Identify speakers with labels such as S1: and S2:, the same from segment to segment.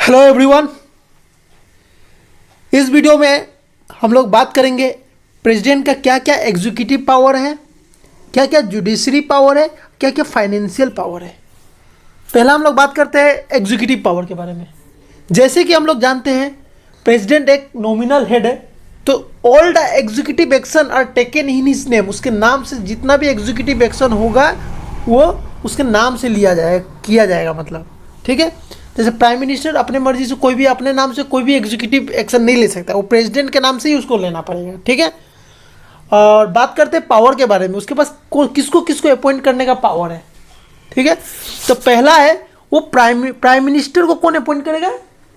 S1: Hello everyone. इस video में हम लोग बात करेंगे प्रेसिडेंट का क्या क्या एग्जीक्यूटिव पावर है, क्या क्या जुडिशरी पावर है, क्या क्या फाइनेंशियल पावर है। पहला हम लोग बात करते हैं एग्जीक्यूटिव पावर के बारे में। जैसे कि हम लोग जानते हैं प्रेसिडेंट एक नॉमिनल हेड है, तो all the executive action are taken in his name. उसके नाम से जितना भी एग्जीक्यूटिव एक्शन होगा वो उसके नाम से किया जाएगा मतलब, ठीक है। जैसे प्राइम मिनिस्टर अपने मर्जी से कोई भी अपने नाम से कोई भी एग्जीक्यूटिव एक्शन नहीं ले सकता, वो प्रेसिडेंट के नाम से ही उसको लेना पड़ेगा, ठीक है। और बात करते हैं पावर के बारे में, उसके पास किसको किसको अपॉइंट करने का पावर है, ठीक है। तो पहला है वो प्राइम मिनिस्टर को कौन अपॉइंट करेगा?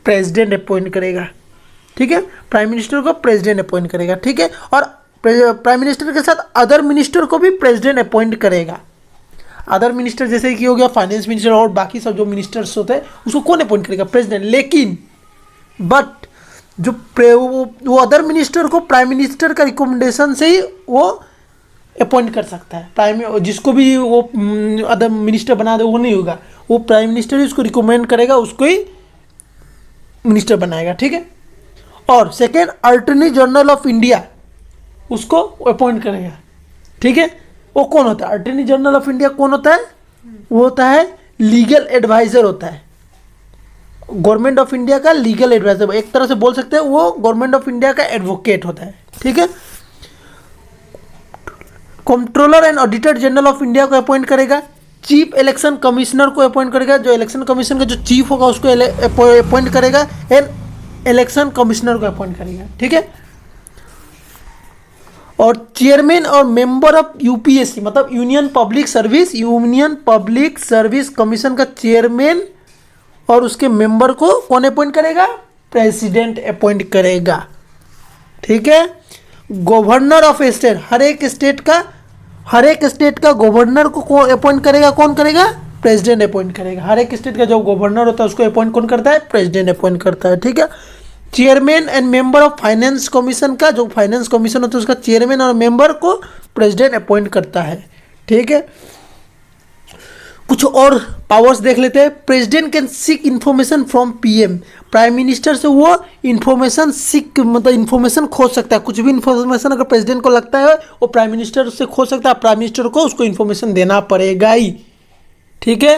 S1: प्रेसिडेंट अपॉइंट करेगा, ठीक है। प्राइम मिनिस्टर को प्रेसिडेंट अपॉइंट करेगा, ठीक है। और प्राइम मिनिस्टर के साथ अदर मिनिस्टर को भी प्रेसिडेंट अपॉइंट करेगा। अदर मिनिस्टर जैसे कि हो गया फाइनेंस मिनिस्टर और बाकी सब जो मिनिस्टर्स होते हैं उसको कौन अपॉइंट करेगा? प्रेसिडेंट। लेकिन बट जो वो अदर मिनिस्टर को प्राइम मिनिस्टर का रिकमेंडेशन से ही वो अपॉइंट कर सकता है। जिसको भी वो अदर मिनिस्टर बना दे वो नहीं होगा, वो प्राइम मिनिस्टर ही उसको रिकमेंड करेगा, उसको ही मिनिस्टर बनाएगा, ठीक है। और second, attorney general of India उसको अपॉइंट करेगा, ठीक है। वो कौन होता है? अटॉर्नी जनरल ऑफ इंडिया कौन होता है? वो होता है लीगल एडवाइजर होता है, गवर्नमेंट ऑफ इंडिया का लीगल एडवाइजर। एक तरह से बोल सकते हैं वो गवर्नमेंट ऑफ इंडिया का एडवोकेट होता है, ठीक है। Controller and auditor general of India को अपॉइंट करेगा। चीफ इलेक्शन कमिश्नर को अपॉइंट करेगा, जो इलेक्शन कमीशन का जो चीफ होगा उसको अपॉइंट करेगा। एंड इलेक्शन कमिश्नर को अपॉइंट करेगा, ठीक है। और चेयरमैन और मेंबर ऑफ यूपीएससी मतलब यूनियन पब्लिक सर्विस कमीशन का चेयरमैन और उसके मेंबर को कौन अपॉइंट करेगा? प्रेसिडेंट अपॉइंट करेगा, ठीक है। गवर्नर ऑफ स्टेट, हर एक स्टेट का गवर्नर को अपॉइंट करेगा, कौन करेगा? प्रेसिडेंट अपॉइंट करेगा। हर एक स्टेट का जो गवर्नर होता है उसको अपॉइंट कौन करता है? प्रेसिडेंट अपॉइंट करता है, ठीक है। Chairman and member of finance commission का, जो फाइनेंस कमीशन होता है उसका चेयरमैन और मेंबर को प्रेसिडेंट अपॉइंट करता है, ठीक है। कुछ और पावर्स देख लेते हैं। President can seek information from PM, prime minister से वो इन्फॉर्मेशन मतलब इन्फॉर्मेशन खोज सकता है। कुछ भी इन्फॉर्मेशन अगर प्रेसिडेंट को लगता है वो प्राइम मिनिस्टर से खोज सकता है, प्राइम मिनिस्टर को उसको इन्फॉर्मेशन देना पड़ेगा ही, ठीक है।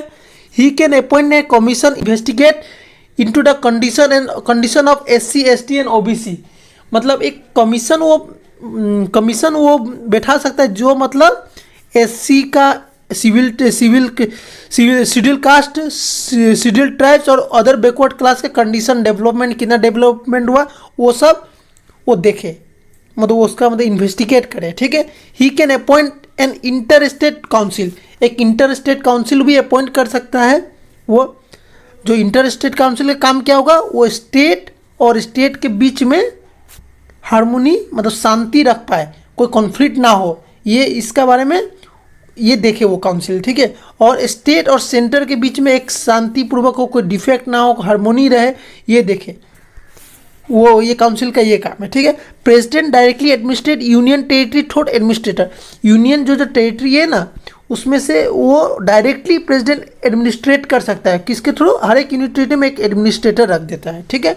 S1: He can appoint a commission investigate into the condition of SC ST and OBC। मतलब एक कमीशन वो बैठा सकता है जो मतलब SC का civil schedule caste, schedule tribes और अदर बैकवर्ड क्लास के कंडीशन, डेवलपमेंट कितना डेवलपमेंट हुआ वो सब वो देखे, मतलब उसका मतलब इन्वेस्टिगेट करे, ठीक है। He can appoint an inter state council, एक इंटर स्टेट काउंसिल भी अपॉइंट कर सकता है। वो जो इंटर स्टेट काउंसिल का काम क्या होगा? वो स्टेट और स्टेट के बीच में हार्मोनी मतलब शांति रख पाए, कोई कॉन्फ्लिक्ट ना हो, ये इसका बारे में ये देखे वो काउंसिल, ठीक है। और स्टेट और सेंटर के बीच में एक शांतिपूर्वक हो, कोई डिफेक्ट ना हो, हार्मोनी रहे, ये देखे वो, ये काउंसिल का ये काम है, ठीक है। President directly administrate union territory through administrator, union जो टेरिटरी है ना उसमें से वो डायरेक्टली प्रेसिडेंट एडमिनिस्ट्रेट कर सकता है। किसके थ्रू? हर एक यूनिट टेरिटरी में एक एडमिनिस्ट्रेटर रख देता है, ठीक है।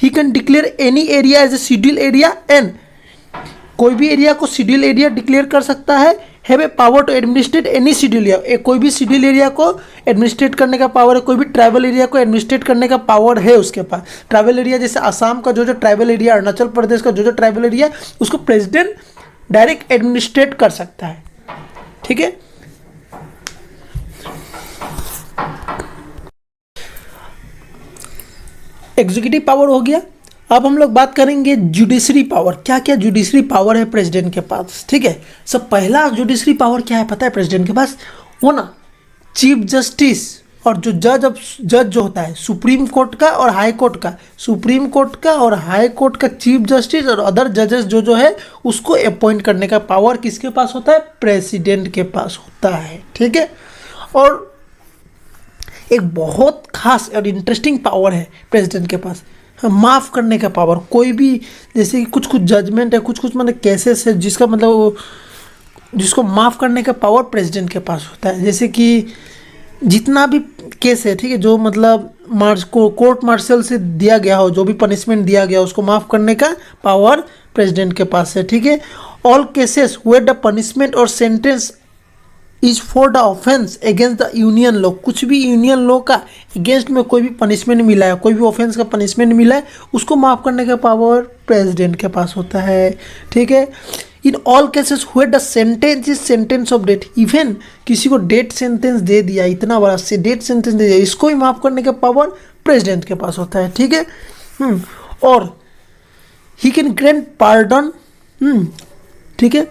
S1: He can declare any area as a schedule area and, कोई भी एरिया को शेड्यूल एरिया डिक्लेयर कर सकता है। Have a power to administrate any schedule area, कोई भी शेड्यूल एरिया को एडमिनिस्ट्रेट करने का पावर है, कोई भी ट्राइबल एरिया को एडमिनिस्ट्रेट करने का पावर है उसके पास। ट्राइबल एरिया जैसे आसाम का जो ट्राइबल एरिया, अरुणाचल प्रदेश का जो ट्राइबल एरिया, उसको प्रेसिडेंट डायरेक्ट एडमिनिस्ट्रेट कर सकता है, ठीक है। एग्जीक्यूटिव पावर हो गया। अब हम लोग बात करेंगे जुडिशरी पावर। क्या क्या जुडिशरी पावर है प्रेसिडेंट के पास, ठीक है। सब पहला जुडिशरी पावर क्या है पता है प्रेसिडेंट के पास? वो ना चीफ जस्टिस और जो जज जो होता है सुप्रीम कोर्ट का और हाई कोर्ट का, सुप्रीम कोर्ट का और हाई कोर्ट का चीफ जस्टिस और अदर जजेस जो है उसको अपॉइंट करने का पावर किसके पास होता है? प्रेसिडेंट के पास होता है, ठीक है। और एक बहुत खास और इंटरेस्टिंग पावर है प्रेसिडेंट के पास, माफ़ करने का पावर। कोई भी जैसे कि कुछ जजमेंट है, कुछ मतलब केसेस है जिसका मतलब जिसको माफ़ करने का पावर प्रेसिडेंट के पास होता है। जैसे कि जितना भी केस है, ठीक है, जो मतलब कोर्ट मार्शल से दिया गया हो, जो भी पनिशमेंट दिया गया उसको माफ़ करने का पावर प्रेसिडेंट के पास है, ठीक है। All cases where the punishment और sentence is for the offence against the union law, कुछ भी यूनियन लॉ का अगेंस्ट में कोई भी पनिशमेंट मिला है, कोई भी ऑफेंस का पनिशमेंट मिला है, उसको माफ़ करने का पावर प्रेसिडेंट के पास होता है, ठीक है। इन ऑल केसेस हुए the sentence is sentence of death, even किसी को डेथ सेंटेंस दे दिया, इतना बड़ा से डेथ सेंटेंस दे दिया, इसको ही माफ़ करने का पावर प्रेसिडेंट के पास होता है, ठीक है। और ही कैन ग्रांट पार्डन, ठीक है,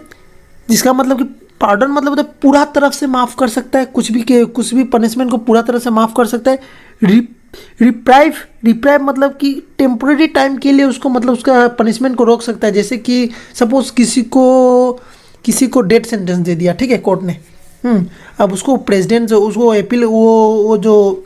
S1: जिसका मतलब कि पार्डन मतलब होता है पूरा तरफ से माफ़ कर सकता है, कुछ भी पनिशमेंट को पूरा तरह से माफ़ कर सकता है। रिप्राइव मतलब कि टेम्पोरेरी टाइम के लिए उसको, मतलब उसका पनिशमेंट को रोक सकता है। जैसे कि सपोज किसी को डेथ सेंटेंस दे दिया, ठीक है, कोर्ट ने, अब उसको प्रेसिडेंट से उसको अपील वो जो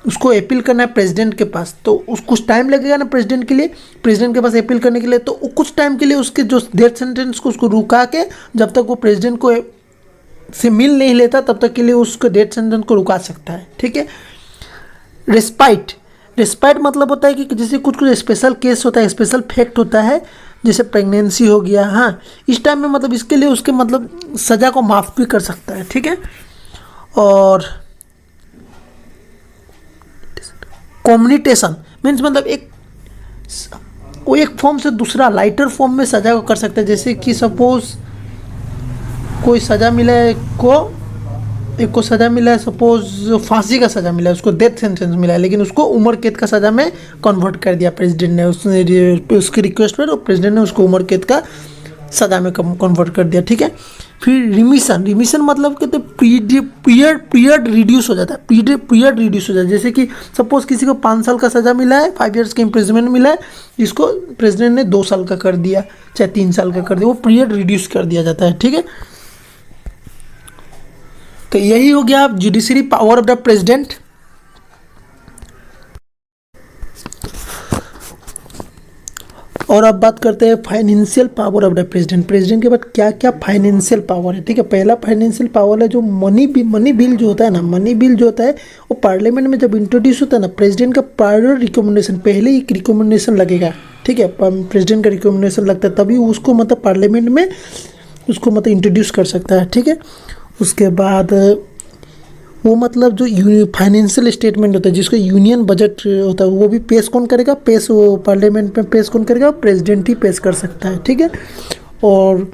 S1: उसको अपील करना है प्रेसिडेंट के पास, तो कुछ टाइम लगेगा ना प्रेसिडेंट के लिए, प्रेसिडेंट के पास अपील करने के लिए, तो कुछ टाइम के लिए उसके जो डेथ सेंटेंस को उसको रुका के, जब तक वो प्रेसिडेंट को से मिल नहीं लेता तब तक के लिए उसको डेथ सेंटेंस को रुका सकता है, ठीक है। रेस्पाइट मतलब होता है कि जैसे कुछ स्पेशल केस होता है, स्पेशल फैक्ट होता है, जैसे प्रेगनेंसी हो गया, हाँ, इस टाइम में मतलब इसके लिए उसके मतलब सज़ा को माफ़ भी कर सकता है, ठीक है। और कम्युनिटेशन मीन्स मतलब वो एक फॉर्म से दूसरा लाइटर फॉर्म में सज़ा को कर सकता है। जैसे कि सपोज कोई सज़ा मिला है एक को सज़ा मिला है, सपोज फांसी का सज़ा मिला है, उसको डेथ सेंटेंस मिला है, लेकिन उसको उम्र कैद का सज़ा में कन्वर्ट कर दिया प्रेसिडेंट ने, उसकी रिक्वेस्ट पर, और प्रेसिडेंट ने उसको उम्र कैद का सज़ा में कन्वर्ट कर दिया, ठीक है। फिर रिमिशन मतलब कहते पीरियड रिड्यूस हो जाता है, पीरियड रिड्यूस हो जाता है। जैसे कि सपोज किसी को 5 साल का सज़ा मिला है, 5 ईयर्स का इम्प्रिजनमेंट मिला है, जिसको प्रेसिडेंट ने 2 साल का कर दिया, चाहे 3 साल का कर दिया, वो पीरियड रिड्यूस कर दिया जाता है, ठीक है। तो यही हो गया judiciary power of the president. और अब बात करते हैं financial power of the president. President के बाद क्या क्या फाइनेंशियल पावर है, ठीक है। पहला फाइनेंशियल पावर है जो मनी बिल जो होता है ना, मनी बिल जो होता है वो पार्लियामेंट में जब इंट्रोड्यूस होता है ना, प्रेसिडेंट का प्रायर रिकमेंडेशन, पहले एक रिकमेंडेशन लगेगा, ठीक है, प्रेसिडेंट का रिकमेंडेशन लगता है, तभी उसको मतलब पार्लियामेंट में उसको मतलब इंट्रोड्यूस कर सकता है, ठीक है। उसके बाद वो मतलब जो फाइनेंशियल स्टेटमेंट होता है, जिसको यूनियन बजट होता है, वो भी पेश कौन करेगा, वो पार्लियामेंट में पेश कौन करेगा, प्रेसिडेंट ही पेश कर सकता है, ठीक है। और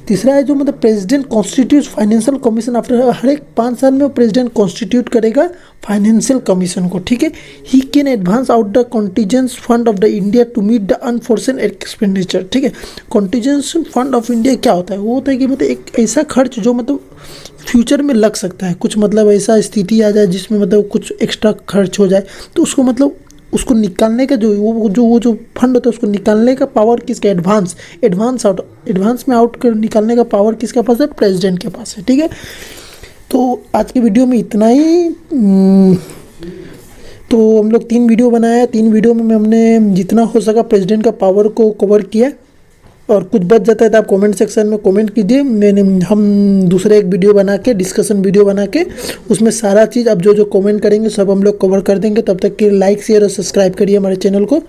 S1: तीसरा है जो मतलब president constitute financial commission, after हर एक 5 साल में प्रेसिडेंट कॉन्स्टिट्यूट करेगा फाइनेंशियल कमीशन को, ठीक है। He can advance out the contingency fund of the India to meet the unforeseen expenditure, ठीक है। कॉन्टीजेंस फंड ऑफ इंडिया क्या होता है, वो होता है कि मतलब एक ऐसा खर्च जो मतलब फ्यूचर में लग सकता है, कुछ मतलब ऐसा स्थिति आ जाए जिसमें मतलब कुछ एक्स्ट्रा खर्च हो जाए, तो उसको मतलब उसको निकालने का जो फंड होता है उसको निकालने का पावर किसका, एडवांस में आउट कर निकालने का पावर किसके पास है, प्रेसिडेंट के पास है, ठीक है। तो आज की वीडियो में इतना ही। तो हम लोग 3 वीडियो बनाया, 3 वीडियो में हमने जितना हो सका प्रेसिडेंट का पावर को कवर किया, और कुछ बच जाता है तो आप कमेंट सेक्शन में कमेंट कीजिए, हम दूसरे एक वीडियो बना के, डिस्कशन वीडियो बना के, उसमें सारा चीज़ अब जो कमेंट करेंगे सब हम लोग कवर कर देंगे। तब तक के लाइक शेयर और सब्सक्राइब करिए हमारे चैनल को।